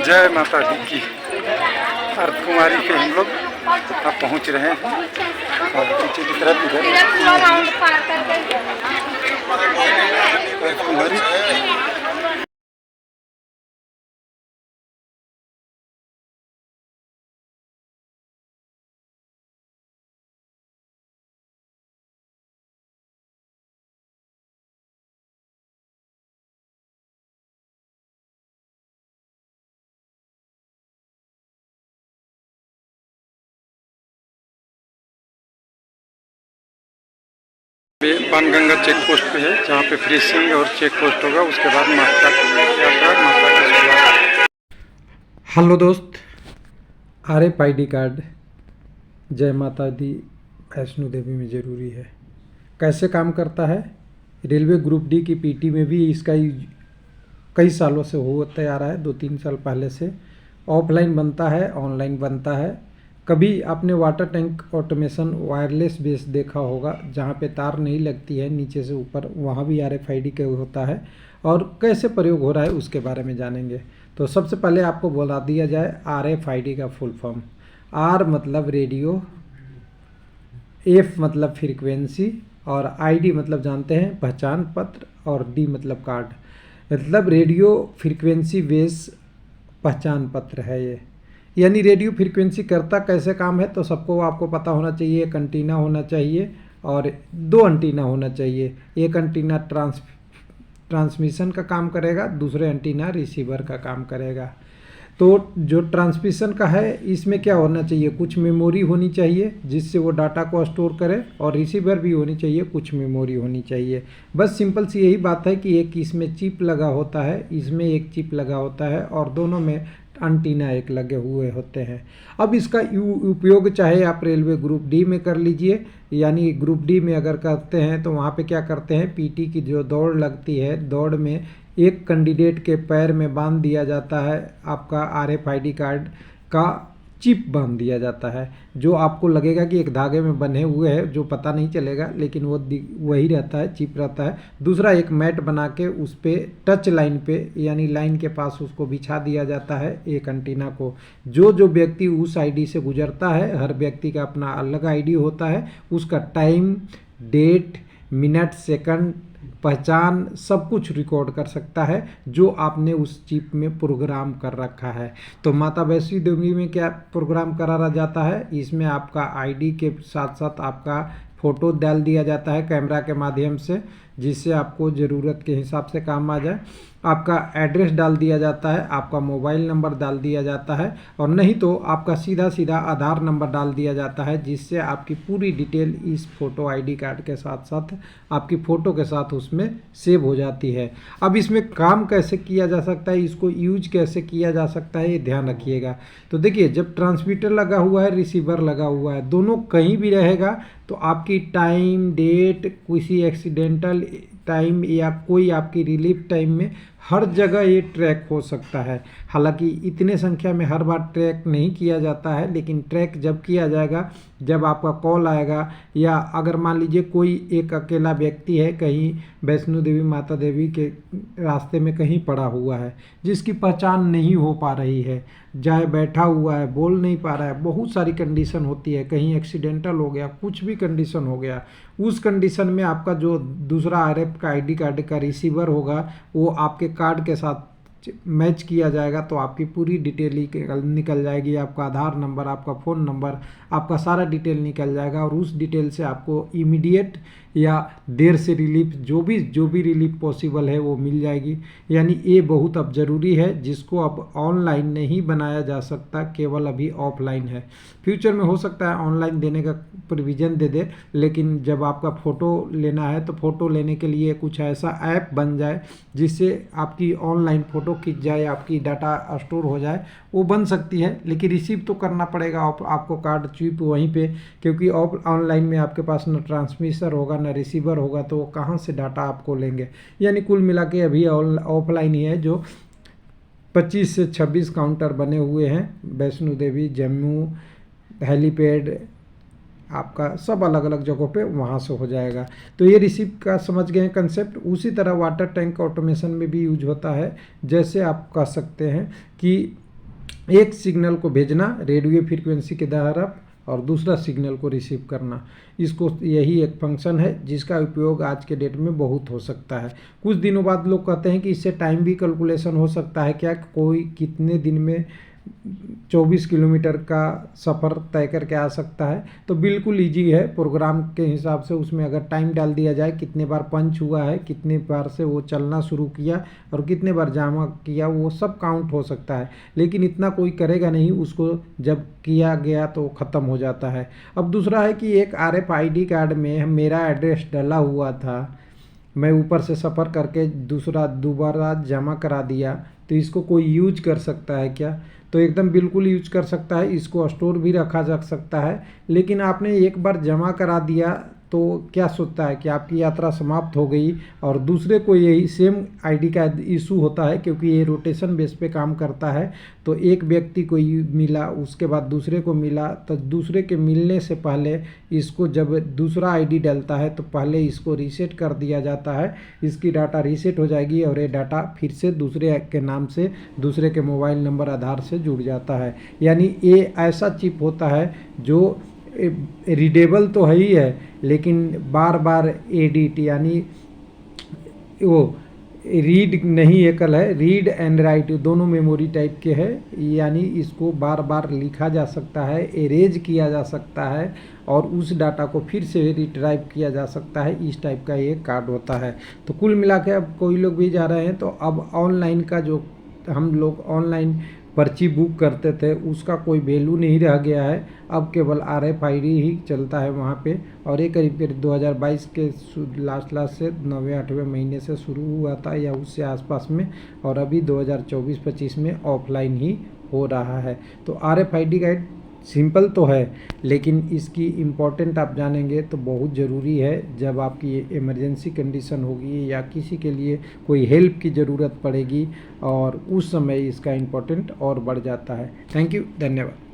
जय माता दी की। अर्थ कुमारी पे हम लोग अब पहुंच रहे हैं और पीछे की तरफ इधर अर्थ कुमारी। बाणगंगा चेक पोस्ट पे है जहाँ पे फ्रीसिंग और चेक पोस्ट होगा, उसके बाद माता की यात्रा, माता की शुरुआत। हेलो दोस्त, RFID कार्ड जय माता दी वैष्णो देवी में ज़रूरी है। कैसे काम करता है? रेलवे ग्रुप डी की PT में भी इसका कई सालों से होते आ रहा है, 2-3 साल पहले से। ऑफलाइन बनता है, ऑनलाइन बनता है। कभी आपने water tank automation wireless base देखा होगा, जहाँ पे तार नहीं लगती है नीचे से ऊपर, वहाँ भी RFID का होता है। और कैसे प्रयोग हो रहा है उसके बारे में जानेंगे। तो सबसे पहले आपको बता दिया जाए RFID का फुल फॉर्म। R मतलब रेडियो, F मतलब फ्रीक्वेंसी, और ID मतलब जानते हैं पहचान पत्र, और D मतलब कार्ड। मतलब रेडियो फ्रीक्वेंसी बेस पहचान पत्र है ये। यानी रेडियो फ्रीक्वेंसी करता कैसे काम है, तो सबको आपको पता होना चाहिए। एक एंटीना होना चाहिए और 2 एंटीना होना चाहिए। एक एंटीना ट्रांसमिशन का काम करेगा, दूसरे एंटीना रिसीवर का काम करेगा। तो जो ट्रांसमिशन का है, इसमें क्या होना चाहिए, कुछ मेमोरी होनी चाहिए जिससे वो डाटा को स्टोर करे, और रिसीवर भी होनी चाहिए, कुछ मेमोरी होनी चाहिए। बस सिंपल सी यही बात है कि एक इसमें चिप लगा होता है, इसमें एक चिप लगा होता है, और दोनों में एंटीना एक लगे हुए होते हैं। अब इसका उपयोग चाहे आप रेलवे ग्रुप डी में कर लीजिए, यानी ग्रुप डी में अगर करते हैं तो वहाँ पे क्या करते हैं, PT की जो दौड़ लगती है, दौड़ में एक कैंडिडेट के पैर में बांध दिया जाता है आपका RFID कार्ड का चिप बांध दिया जाता है, जो आपको लगेगा कि एक धागे में बंधे हुए है, जो पता नहीं चलेगा, लेकिन वो वही रहता है, चिप रहता है। दूसरा एक मैट बना के उस पर टच लाइन पे, यानी लाइन के पास उसको बिछा दिया जाता है एक एंटीना को। जो व्यक्ति उस ID से गुजरता है, हर व्यक्ति का अपना अलग ID होता है, उसका टाइम, डेट, मिनट, सेकंड, पहचान सब कुछ रिकॉर्ड कर सकता है, जो आपने उस चिप में प्रोग्राम कर रखा है। तो माता वैष्णो देवी में क्या प्रोग्राम करा जाता है, इसमें आपका ID के साथ साथ आपका फ़ोटो डाल दिया जाता है कैमरा के माध्यम से, जिससे आपको ज़रूरत के हिसाब से काम आ जाए। आपका एड्रेस डाल दिया जाता है, आपका मोबाइल नंबर डाल दिया जाता है, और नहीं तो आपका सीधा आधार नंबर डाल दिया जाता है, जिससे आपकी पूरी डिटेल इस फ़ोटो ID कार्ड के साथ साथ आपकी फ़ोटो के साथ उसमें सेव हो जाती है। अब इसमें काम कैसे किया जा सकता है, इसको यूज कैसे किया जा सकता है, ये ध्यान रखिएगा। तो देखिए, जब ट्रांसमीटर लगा हुआ है, रिसीवर लगा हुआ है, दोनों कहीं भी रहेगा, तो आपकी टाइम, डेट, किसी एक्सीडेंटल टाइम या कोई आपकी रिलीफ टाइम में हर जगह ये ट्रैक हो सकता है। हालांकि इतने संख्या में हर बार ट्रैक नहीं किया जाता है, लेकिन ट्रैक जब किया जाएगा, जब आपका कॉल आएगा, या अगर मान लीजिए कोई एक अकेला व्यक्ति है कहीं वैष्णो देवी माता देवी के रास्ते में कहीं पड़ा हुआ है, जिसकी पहचान नहीं हो पा रही है, चाहे बैठा हुआ है, बोल नहीं पा रहा है, बहुत सारी कंडीशन होती है, कहीं एक्सीडेंटल हो गया, कुछ भी कंडीशन हो गया, उस कंडीशन में आपका जो दूसरा RFID कार्ड का रिसीवर होगा, वो आपके कार्ड के साथ मैच किया जाएगा, तो आपकी पूरी डिटेल निकल जाएगी। आपका आधार नंबर, आपका फ़ोन नंबर, आपका सारा डिटेल निकल जाएगा, और उस डिटेल से आपको इमीडिएट या देर से रिलीफ, जो भी रिलीफ पॉसिबल है वो मिल जाएगी। यानी ये बहुत अब ज़रूरी है, जिसको अब ऑनलाइन नहीं बनाया जा सकता, केवल अभी ऑफलाइन है। फ्यूचर में हो सकता है ऑनलाइन देने का प्रोविज़न दे, लेकिन जब आपका फ़ोटो लेना है, तो फ़ोटो लेने के लिए कुछ ऐसा ऐप बन जाए जिससे आपकी ऑनलाइन फ़ोटो खींच जाए, आपकी डाटा स्टोर हो जाए, वो बन सकती है। लेकिन रिसीव तो करना पड़ेगा आपको कार्ड चिप वहीं पे, क्योंकि ऑनलाइन में आपके पास न ट्रांसमीटर होगा न रिसीवर होगा, तो वो कहाँ से डाटा आपको लेंगे। यानी कुल मिला के अभी ऑफलाइन ही है, जो 25 से 26 काउंटर बने हुए हैं वैष्णो देवी, जम्मू, हेलीपैड, आपका सब अलग अलग जगहों पे वहाँ से हो जाएगा। तो ये रिसीव का समझ गए कंसेप्ट। उसी तरह वाटर टैंक ऑटोमेशन में भी यूज होता है। जैसे आप कह सकते हैं कि एक सिग्नल को भेजना रेडियो फ्रीक्वेंसी के द्वारा और दूसरा सिग्नल को रिसीव करना। इसको यही एक फंक्शन है जिसका उपयोग आज के डेट में बहुत हो सकता है। कुछ दिनों बाद लोग कहते हैं कि इससे टाइम भी कैलकुलेशन हो सकता है क्या, कोई कितने दिन में 24 किलोमीटर का सफ़र तय करके आ सकता है। तो बिल्कुल इजी है, प्रोग्राम के हिसाब से उसमें अगर टाइम डाल दिया जाए, कितने बार पंच हुआ है, कितने बार से वो चलना शुरू किया और कितने बार जामा किया, वो सब काउंट हो सकता है। लेकिन इतना कोई करेगा नहीं, उसको जब किया गया तो ख़त्म हो जाता है। अब दूसरा है कि एक RFID कार्ड में मेरा एड्रेस डला हुआ था, मैं ऊपर से सफ़र करके दोबारा जमा करा दिया, तो इसको कोई यूज कर सकता है क्या? तो एकदम बिल्कुल यूज कर सकता है, इसको स्टोर भी रखा जा सकता है। लेकिन आपने एक बार जमा करा दिया तो क्या सोचता है कि आपकी यात्रा समाप्त हो गई और दूसरे को यही सेम आईडी का इशू होता है, क्योंकि ये रोटेशन बेस पे काम करता है। तो एक व्यक्ति को मिला, उसके बाद दूसरे को मिला, तो दूसरे के मिलने से पहले इसको जब दूसरा आईडी डलता है तो पहले इसको रीसेट कर दिया जाता है। इसकी डाटा रीसेट हो जाएगी और ये डाटा फिर से दूसरे के नाम से, दूसरे के मोबाइल नंबर आधार से जुड़ जाता है। यानी ये ऐसा चिप होता है जो रीडेबल तो है ही है, लेकिन बार बार एडिट यानी वो रीड नहीं एकल है, रीड एंड राइट दोनों मेमोरी टाइप के है। यानी इसको बार बार लिखा जा सकता है, एरेज किया जा सकता है और उस डाटा को फिर से रिट्राइव किया जा सकता है। इस टाइप का ये कार्ड होता है। तो कुल मिला के अब कोई लोग भी जा रहे हैं तो अब ऑनलाइन का जो हम लोग ऑनलाइन पर्ची बुक करते थे उसका कोई वैल्यू नहीं रह गया है। अब केवल RFID ही चलता है वहाँ पे। और ये करीब 2022 के लास्ट से 9वें-8वें महीने से शुरू हुआ था या उससे आसपास में, और अभी 2024-25 में ऑफलाइन ही हो रहा है। तो RFID गाइड सिंपल तो है, लेकिन इसकी इम्पोर्टेंट आप जानेंगे तो बहुत ज़रूरी है। जब आपकी इमरजेंसी कंडीशन होगी या किसी के लिए कोई हेल्प की ज़रूरत पड़ेगी, और उस समय इसका इम्पोर्टेंट और बढ़ जाता है। थैंक यू, धन्यवाद।